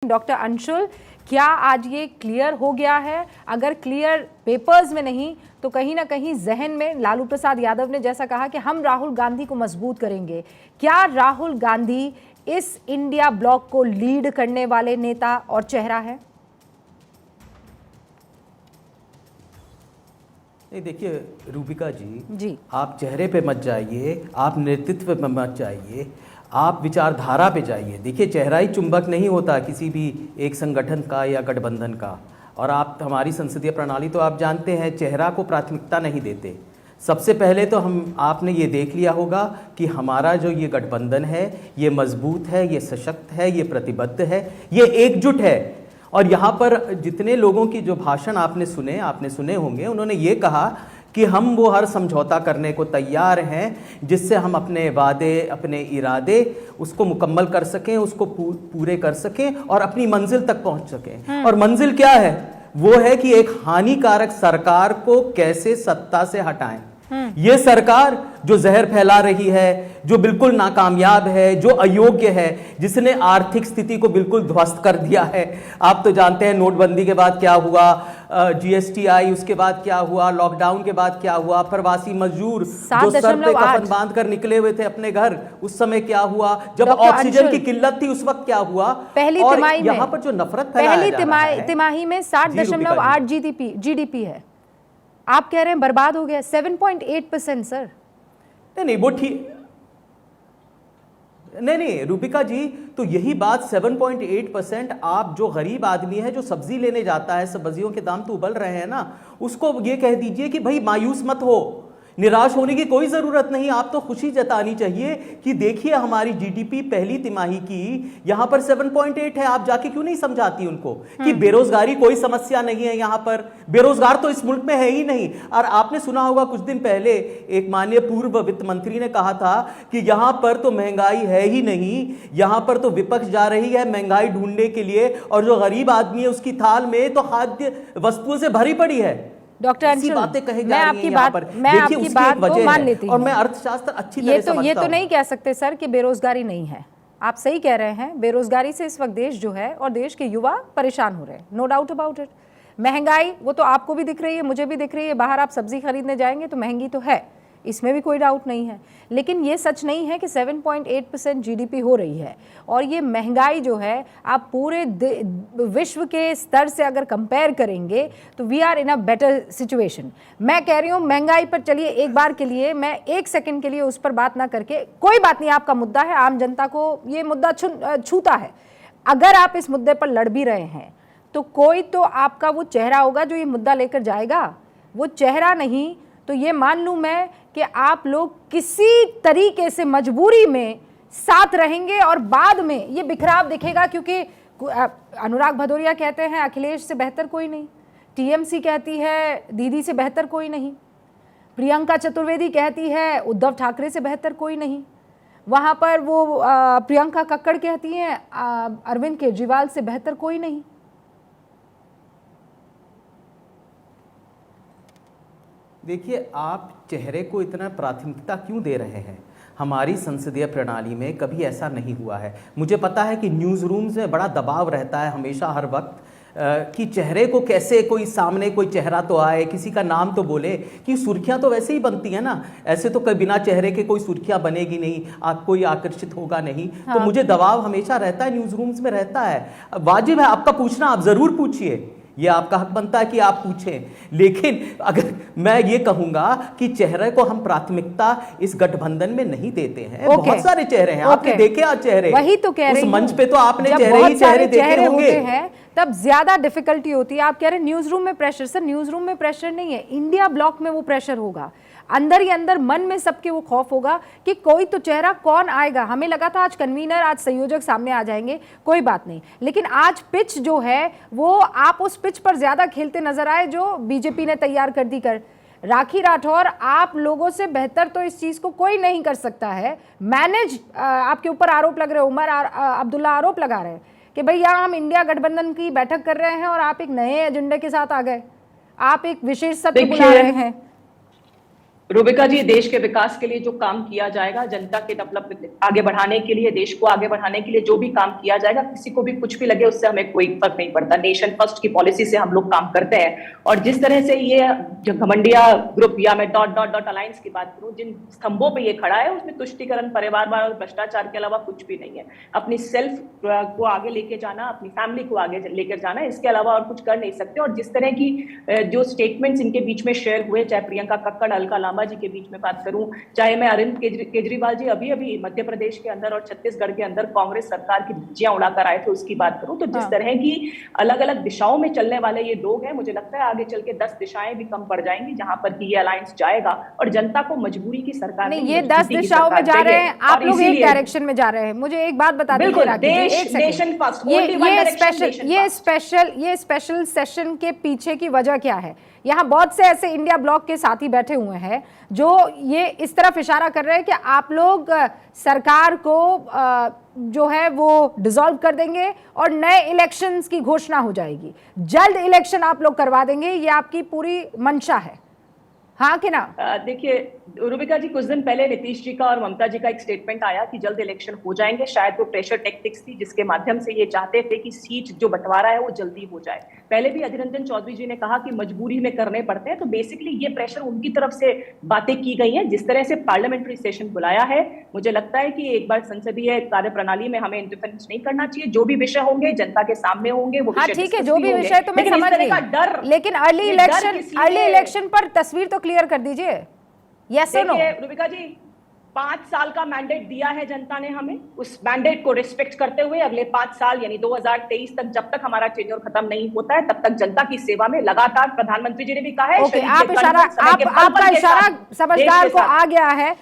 Doctor Anshul, क्या आज ये क्लियर हो गया है? अगर क्लियर पेपर्स में नहीं तो कहीं ना कहीं जहन में लालू प्रसाद यादव ने जैसा कहा कि हम राहुल गांधी को मजबूत करेंगे, क्या राहुल गांधी इस इंडिया ब्लॉक को लीड करने वाले नेता और चेहरा है? नहीं, देखिए रूबिका जी, आप चेहरे पे मत जाइए, आप नेतृत्व पे मत जाइए, आप विचारधारा पे जाइए। देखिए, चेहरा ही चुंबक नहीं होता किसी भी एक संगठन का या गठबंधन का। और आप हमारी संसदीय प्रणाली तो आप जानते हैं, चेहरा को प्राथमिकता नहीं देते। सबसे पहले तो आपने ये देख लिया होगा कि हमारा जो ये गठबंधन है ये मजबूत है, ये सशक्त है, ये प्रतिबद्ध है, ये एकजुट है। और यहाँ पर जितने लोगों की जो भाषण आपने सुने होंगे, उन्होंने ये कहा कि हम वो हर समझौता करने को तैयार हैं जिससे हम अपने वादे, अपने इरादे उसको मुकम्मल कर सकें, उसको पूरे कर सकें और अपनी मंजिल तक पहुंच सकें। और मंजिल क्या है? वो है कि एक हानिकारक सरकार को कैसे सत्ता से हटाएं। ये सरकार जो जहर फैला रही है, जो बिल्कुल नाकामयाब है, जो अयोग्य है, जिसने आर्थिक स्थिति को बिल्कुल ध्वस्त कर दिया है। आप तो जानते हैं नोटबंदी के बाद क्या हुआ, जीएसटी आई, उसके बाद क्या हुआ, लॉकडाउन के बाद क्या हुआ, प्रवासी मजदूर जो सर पे कफन बांध कर निकले हुए थे अपने घर, उस समय क्या हुआ, जब ऑक्सीजन की किल्लत थी उस वक्त क्या हुआ। पहली तिमाही में, यहाँ पर जो नफरत फैलाया जा रहा है, तिमाही में 60.8 जीडीपी है, आप कह रहे हैं बर्बाद हो गया। 7.8% सर। नहीं वो ठीक नहीं रूबिका जी, तो यही बात 7.8%। आप जो गरीब आदमी है जो सब्जी लेने जाता है, सब्जियों के दाम तो उबल रहे हैं ना, उसको ये कह दीजिए कि भाई मायूस मत हो, निराश होने की कोई जरूरत नहीं। आप तो खुशी जतानी चाहिए कि देखिए हमारी जीडीपी पहली तिमाही की यहां पर 7.8 है। आप जाके क्यों नहीं समझाती उनको कि बेरोजगारी कोई समस्या नहीं है, यहां पर बेरोजगार तो इस मुल्क में है ही नहीं। और आपने सुना होगा कुछ दिन पहले एक माननीय पूर्व वित्त मंत्री ने कहा था कि यहां पर तो महंगाई है ही नहीं, यहां पर तो विपक्ष जा रही है महंगाई ढूंढने के लिए, और जो गरीब आदमी है उसकी थाल में तो खाद्य वस्तुओं से भरी पड़ी है। डॉक्टर अंशुल, मैं आपकी बात को मान लेती हूँ, और मैं अर्थशास्त्र अच्छी तरह समझता हूँ। ये तो नहीं कह सकते सर कि बेरोजगारी नहीं है। आप सही कह रहे हैं, बेरोजगारी से इस वक्त देश जो है और देश के युवा परेशान हो रहे हैं, नो डाउट अबाउट इट। महंगाई वो तो आपको भी दिख रही है, मुझे भी दिख रही है। बाहर आप सब्जी खरीदने जाएंगे तो महंगी तो है, इसमें भी कोई डाउट नहीं है। लेकिन ये सच नहीं है कि 7.8% जीडीपी हो रही है। और ये महंगाई जो है, आप पूरे विश्व के स्तर से अगर कंपेयर करेंगे तो we are in a better situation. मैं कह रही हूँ महंगाई पर चलिए एक बार के लिए, मैं एक सेकंड के लिए उस पर बात ना करके, कोई बात नहीं, आपका मुद्दा है, आम जनता को ये मुद्दा छूता है। अगर आप इस मुद्दे पर लड़ भी रहे हैं तो कोई तो आपका वो चेहरा होगा जो ये मुद्दा लेकर जाएगा। वो चेहरा नहीं तो ये मान लूं मैं कि आप लोग किसी तरीके से मजबूरी में साथ रहेंगे और बाद में ये बिखराव दिखेगा। क्योंकि अनुराग भदौरिया कहते हैं अखिलेश से बेहतर कोई नहीं, टीएमसी कहती है दीदी से बेहतर कोई नहीं, प्रियंका चतुर्वेदी कहती है उद्धव ठाकरे से बेहतर कोई नहीं, वहां पर वो प्रियंका कक्कड़ कहती हैं अरविंद केजरीवाल से बेहतर कोई नहीं। देखिए, आप चेहरे को इतना प्राथमिकता क्यों दे रहे हैं? हमारी संसदीय प्रणाली में कभी ऐसा नहीं हुआ है। मुझे पता है कि न्यूज़ रूम्स में बड़ा दबाव रहता है हमेशा हर वक्त कि चेहरे को कैसे, कोई सामने कोई चेहरा तो आए, किसी का नाम तो बोले, कि सुर्खियां तो वैसे ही बनती हैं ना, ऐसे तो बिना चेहरे के कोई सुर्खियां बनेगी नहीं, कोई आकर्षित होगा नहीं। हाँ। तो मुझे दबाव हमेशा रहता है, न्यूज़ रूम्स में रहता है। वाजिब है आपका पूछना, आप ज़रूर पूछिए, ये आपका हक बनता है कि आप पूछें। लेकिन अगर मैं ये कहूंगा कि चेहरे को हम प्राथमिकता इस गठबंधन में नहीं देते हैं। बहुत सारे चेहरे हैं, आपने देखे आज चेहरे, वही तो कह रही हूं, उस मंच पे तो आपने चेहरे देखे होंगे, तब ज्यादा डिफिकल्टी होती है। आप कह रहे हैं न्यूज रूम में प्रेशर, सर न्यूज रूम में प्रेशर नहीं है, इंडिया ब्लॉक में वो प्रेशर होगा। अंदर ही अंदर मन में सबके वो खौफ होगा कि कोई तो चेहरा कौन आएगा। हमें लगा था आज कन्वीनर, आज संयोजक सामने आ जाएंगे, कोई बात नहीं, लेकिन आज पिच जो है वो आप उस पिच पर ज्यादा खेलते नजर आए जो बीजेपी ने तैयार कर दी। राखी राठौर, आप लोगों से बेहतर तो इस चीज को कोई नहीं कर सकता है मैनेज। आपके ऊपर आरोप लग रहे, उमर अब्दुल्ला आरोप लगा रहे हैं कि भाई यहाँ हम इंडिया गठबंधन की बैठक कर रहे हैं और आप एक नए एजेंडे के साथ आ गए, आप एक विशेष सत्र बुला रहे हैं। रूबिका जी, देश के विकास के लिए जो काम किया जाएगा, जनता के डेवलपमेंट आगे बढ़ाने के लिए, देश को आगे बढ़ाने के लिए जो भी काम किया जाएगा, किसी को भी कुछ भी लगे उससे हमें कोई फर्क नहीं पड़ता। नेशन फर्स्ट की पॉलिसी से हम लोग काम करते हैं। और जिस तरह से ये जो घमंडिया ग्रुप या मैं डॉट डॉट डॉट अलायंस की बात करूं, जिन स्तंभों पे ये खड़ा है उसमें तुष्टीकरण, परिवारवाद और भ्रष्टाचार के अलावा कुछ भी नहीं है। अपनी सेल्फ को आगे लेके जाना, अपनी फैमिली को आगे लेकर जाना, इसके अलावा और कुछ कर नहीं सकते। और जिस तरह की जो स्टेटमेंट्स इनके बीच में शेयर हुए, चाहे प्रियंका कक्कड़, अलका लांबा जी के बीच में बात करूं, चाहे मैं अरविंद केजरीवाल जी अभी अभी मध्य प्रदेश के अंदर और छत्तीसगढ़ के अंदर कांग्रेस सरकार की धज्जियां उड़ाकर आए थे, उसकी बात करूं, तो जिस तरह की अलग अलग दिशाओं में चलने वाले ये लोग हैं, मुझे लगता है आगे चल के 10 दिशाएं भी कम पड़ जाएंगी जहां पर कि ये अलायंस जाएगा। और जनता को मजबूरी की सरकार नहीं, ये 10 दिशाओं में जा रहे हैं, आप लोग एक डायरेक्शन में जा रहे हैं। मुझे एक बात बता दीजिए ये स्पेशल सेशन के पीछे की वजह क्या है? यहाँ बहुत से ऐसे इंडिया ब्लॉक के साथी बैठे हुए हैं जो ये इस तरफ इशारा कर रहे हैं कि आप लोग सरकार को जो है वो डिसॉल्व कर देंगे और नए इलेक्शंस की घोषणा हो जाएगी, जल्द इलेक्शन आप लोग करवा देंगे, ये आपकी पूरी मंशा है, हाँ कि ना? देखिए रूबिका जी, कुछ दिन पहले नीतीश जी का और ममता जी का एक स्टेटमेंट आया कि जल्द इलेक्शन हो जाएंगे। शायद वो प्रेशर टैक्टिक्स थी जिसके माध्यम से ये चाहते थे कि सीट जो बंटवारा है वो जल्दी हो जाए। पहले भी अधीर रंजन चौधरी जी ने कहा कि मजबूरी में करने पड़ते हैं, तो बेसिकली ये प्रेशर उनकी तरफ से बातें की गई हैं। जिस तरह से पार्लियामेंट्री सेशन बुलाया है, मुझे लगता है कि एक बार संसदीय कार्य प्रणाली में हमें इंटरफेरेंस नहीं करना चाहिए। जो भी विषय होंगे जनता के सामने होंगे, वो ठीक है, जो भी विषय तो मैं समझ रही, लेकिन अर्ली इलेक्शन पर तस्वीर तो क्लियर कर दीजिए। यस और नो? रूबिका जी, 5 साल का मैंडेट दिया है जनता ने हमें, उस मैंडेट को रिस्पेक्ट करते हुए अगले 5 साल यानी 2023 तक, जब तक हमारा टेन्योर खत्म नहीं होता है, तब तक जनता की सेवा में लगातार, प्रधानमंत्री जी ने भी कहा है। आपका इशारा समझदार को आ गया है।